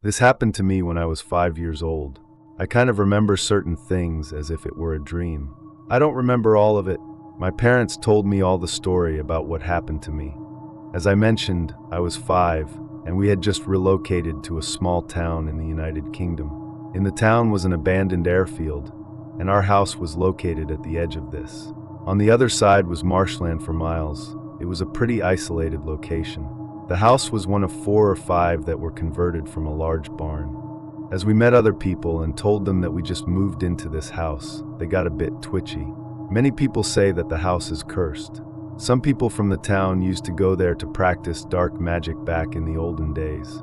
This happened to me when I was 5 years old. I kind of remember certain things as if it were a dream. I don't remember all of it. My parents told me all the story about what happened to me. As I mentioned, I was 5, and we had just relocated to a small town in the United Kingdom. In the town was an abandoned airfield, and our house was located at the edge of this. On the other side was marshland for miles. It was a pretty isolated location. The house was one of 4 or 5 that were converted from a large barn. As we met other people and told them that we just moved into this house, they got a bit twitchy. Many people say that the house is cursed. Some people from the town used to go there to practice dark magic back in the olden days.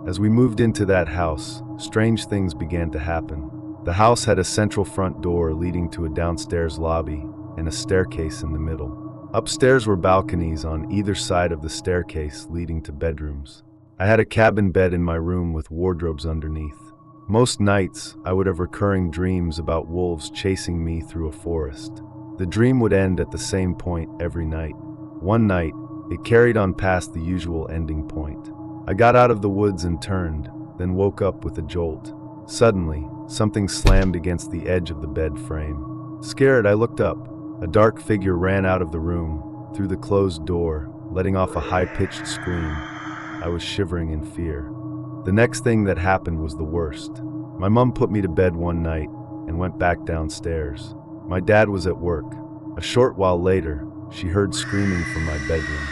As we moved into that house, strange things began to happen. The house had a central front door leading to a downstairs lobby and a staircase in the middle. Upstairs were balconies on either side of the staircase leading to bedrooms. I had a cabin bed in my room with wardrobes underneath. Most nights, I would have recurring dreams about wolves chasing me through a forest. The dream would end at the same point every night. One night, it carried on past the usual ending point. I got out of the woods and turned, then woke up with a jolt. Suddenly, something slammed against the edge of the bed frame. Scared, I looked up. A dark figure ran out of the room, through the closed door, letting off a high-pitched scream. I was shivering in fear. The next thing that happened was the worst. My mom put me to bed one night and went back downstairs. My dad was at work. A short while later, she heard screaming from my bedroom.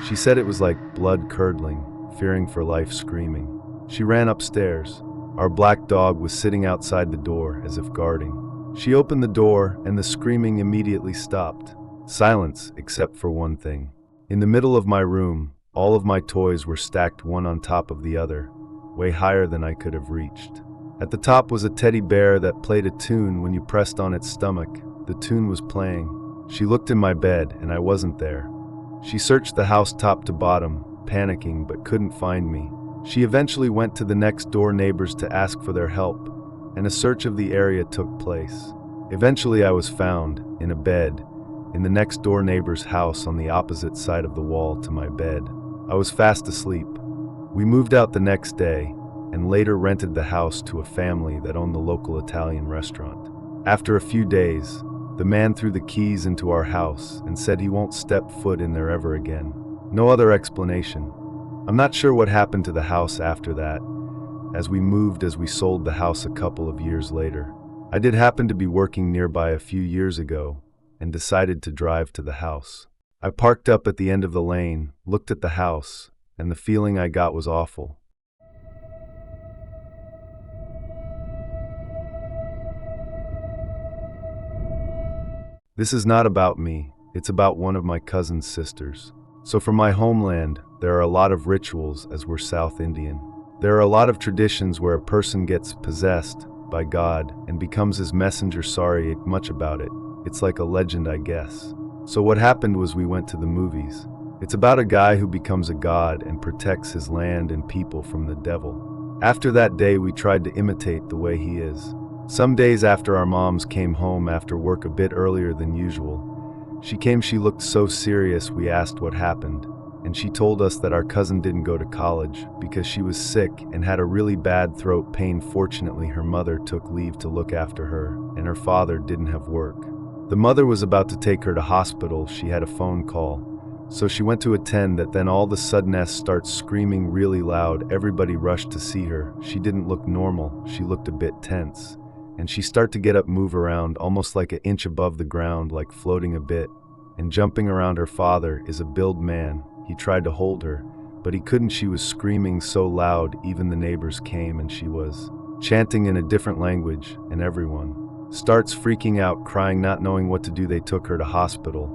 She said it was like blood curdling, fearing for life screaming. She ran upstairs. Our black dog was sitting outside the door as if guarding. She opened the door and the screaming immediately stopped. Silence, except for one thing. In the middle of my room, all of my toys were stacked one on top of the other, way higher than I could have reached. At the top was a teddy bear that played a tune when you pressed on its stomach. The tune was playing. She looked in my bed and I wasn't there. She searched the house top to bottom, panicking but couldn't find me. She eventually went to the next door neighbors to ask for their help, and a search of the area took place. Eventually I was found, in a bed, in the next door neighbor's house on the opposite side of the wall to my bed. I was fast asleep. We moved out the next day, and later rented the house to a family that owned the local Italian restaurant. After a few days, the man threw the keys into our house and said he won't step foot in there ever again. No other explanation. I'm not sure what happened to the house after that, as we sold the house a couple of years later. I did happen to be working nearby a few years ago and decided to drive to the house. I parked up at the end of the lane, looked at the house, and the feeling I got was awful. This is not about me, it's about one of my cousin's sisters. So for my homeland, there are a lot of rituals as we're South Indian. There are a lot of traditions where a person gets possessed by God and becomes his messenger. Sorry much about it. It's like a legend, I guess. So what happened was we went to the movies. It's about a guy who becomes a god and protects his land and people from the devil. After that day, we tried to imitate the way he is. Some days after our moms came home after work a bit earlier than usual. She looked so serious we asked what happened, and she told us that our cousin didn't go to college because she was sick and had a really bad throat pain. Fortunately, her mother took leave to look after her, and her father didn't have work. The mother was about to take her to hospital. She had a phone call, so she went to attend that. Then all of a sudden S starts screaming really loud. Everybody rushed to see her. She didn't look normal. She looked a bit tense. And she started to get up, move around, almost like an inch above the ground, like floating a bit, and jumping around. Her father is a build man. He tried to hold her, but he couldn't. She was screaming so loud, even the neighbors came, and she was chanting in a different language, and everyone starts freaking out, crying, not knowing what to do. They took her to hospital,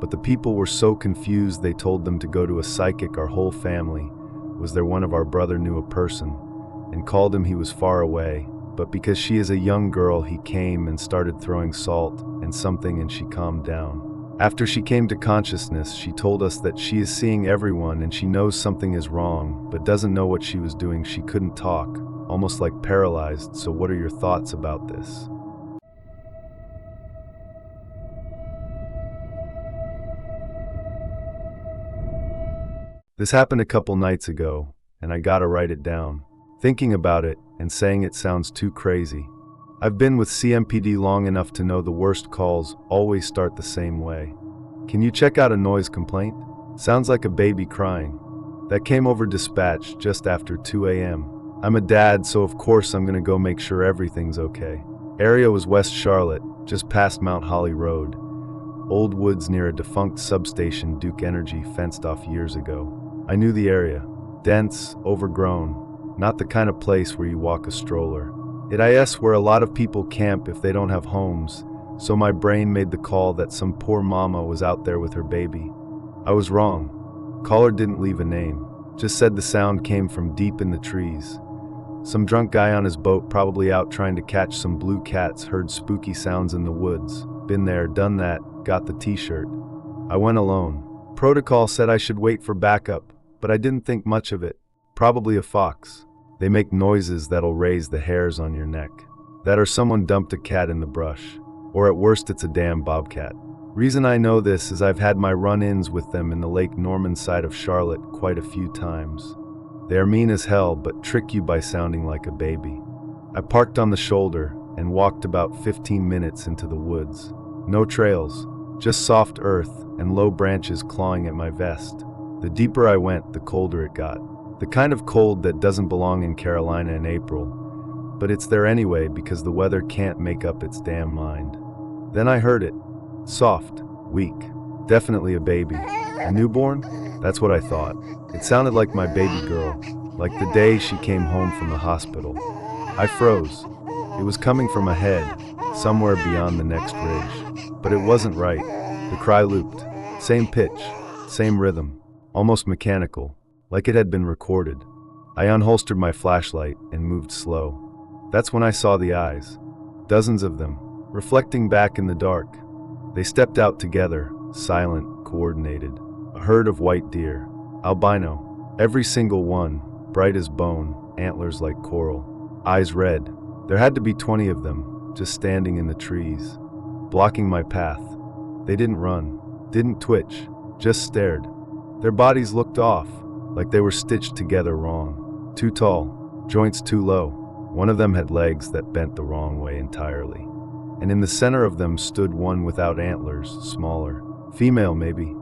but the people were so confused they told them to go to a psychic. Our whole family was there. One of our brother knew a person and called him. He was far away. But because she is a young girl, he came and started throwing salt and something, and she calmed down. After she came to consciousness, she told us that she is seeing everyone and she knows something is wrong, but doesn't know what she was doing. She couldn't talk, almost like paralyzed. So what are your thoughts about this? This happened a couple nights ago, and I gotta write it down. thinking about it and saying it sounds too crazy. I've been with CMPD long enough to know the worst calls always start the same way. Can you check out a noise complaint? Sounds like a baby crying. That came over dispatch just after 2 a.m. I'm a dad, so of course I'm gonna go make sure everything's okay. Area was West Charlotte, just past Mount Holly Road. Old woods near a defunct substation Duke Energy fenced off years ago. I knew the area. Dense, overgrown, not the kind of place where you walk a stroller. It is where a lot of people camp if they don't have homes, so my brain made the call that some poor mama was out there with her baby. I was wrong. Caller didn't leave a name, just said the sound came from deep in the trees. Some drunk guy on his boat, probably out trying to catch some blue cats, heard spooky sounds in the woods. Been there, done that, got the t-shirt. I went alone. Protocol said I should wait for backup, but I didn't think much of it. Probably a fox. They make noises that'll raise the hairs on your neck. That or someone dumped a cat in the brush. Or at worst it's a damn bobcat. Reason I know this is I've had my run-ins with them in the Lake Norman side of Charlotte quite a few times. They are mean as hell, but trick you by sounding like a baby. I parked on the shoulder and walked about 15 minutes into the woods. No trails, just soft earth and low branches clawing at my vest. The deeper I went, the colder it got. The kind of cold that doesn't belong in Carolina in April, but it's there anyway because the weather can't make up its damn mind. Then I heard it. Soft, weak, definitely a baby. A newborn? That's what I thought. It sounded like my baby girl, like the day she came home from the hospital. I froze. It was coming from ahead, somewhere beyond the next ridge. But it wasn't right. The cry looped. Same pitch, same rhythm, almost mechanical, like it had been recorded. I unholstered my flashlight and moved slow. That's when I saw the eyes. Dozens of them, reflecting back in the dark. They stepped out together, silent, coordinated. A herd of white deer. Albino. Every single one, bright as bone, antlers like coral. Eyes red. There had to be 20 of them, just standing in the trees, blocking my path. They didn't run, didn't twitch, just stared. Their bodies looked off, like they were stitched together wrong. Too tall, joints too low. One of them had legs that bent the wrong way entirely. And in the center of them stood one without antlers, smaller. Female, maybe.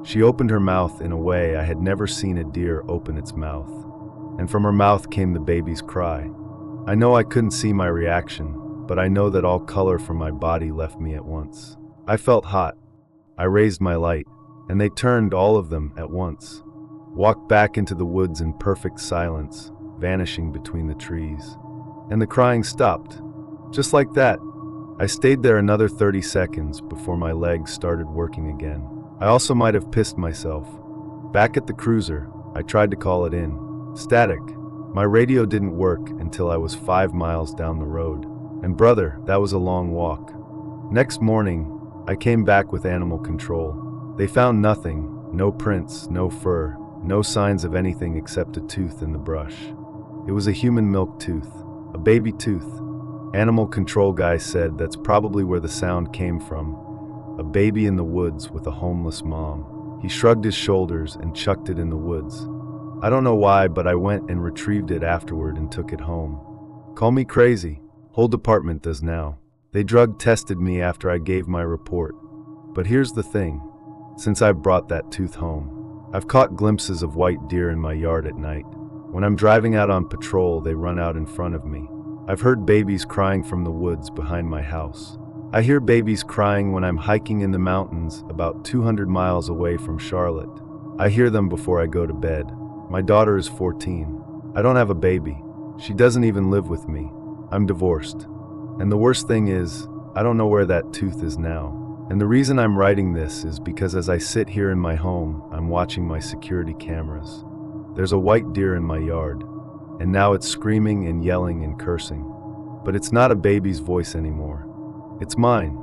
She opened her mouth in a way I had never seen a deer open its mouth. And from her mouth came the baby's cry. I know I couldn't see my reaction, but I know that all color from my body left me at once. I felt hot. I raised my light, and they turned, all of them, at once. Walked back into the woods in perfect silence, vanishing between the trees. And the crying stopped. Just like that. I stayed there another 30 seconds before my legs started working again. I also might have pissed myself. Back at the cruiser, I tried to call it in. Static. My radio didn't work until I was 5 miles down the road. And brother, that was a long walk. Next morning, I came back with animal control. They found nothing, no prints, no fur, no signs of anything except a tooth in the brush. It was a human milk tooth, a baby tooth. Animal control guy said that's probably where the sound came from. A baby in the woods with a homeless mom. He shrugged his shoulders and chucked it in the woods. I don't know why, but I went and retrieved it afterward and took it home. Call me crazy. Whole department does now. They drug tested me after I gave my report. But here's the thing. Since I've brought that tooth home, I've caught glimpses of white deer in my yard at night. When I'm driving out on patrol, they run out in front of me. I've heard babies crying from the woods behind my house. I hear babies crying when I'm hiking in the mountains about 200 miles away from Charlotte. I hear them before I go to bed. My daughter is 14. I don't have a baby. She doesn't even live with me. I'm divorced. And the worst thing is, I don't know where that tooth is now. And the reason I'm writing this is because as I sit here in my home, I'm watching my security cameras. There's a white deer in my yard, and now it's screaming and yelling and cursing. But it's not a baby's voice anymore. It's mine.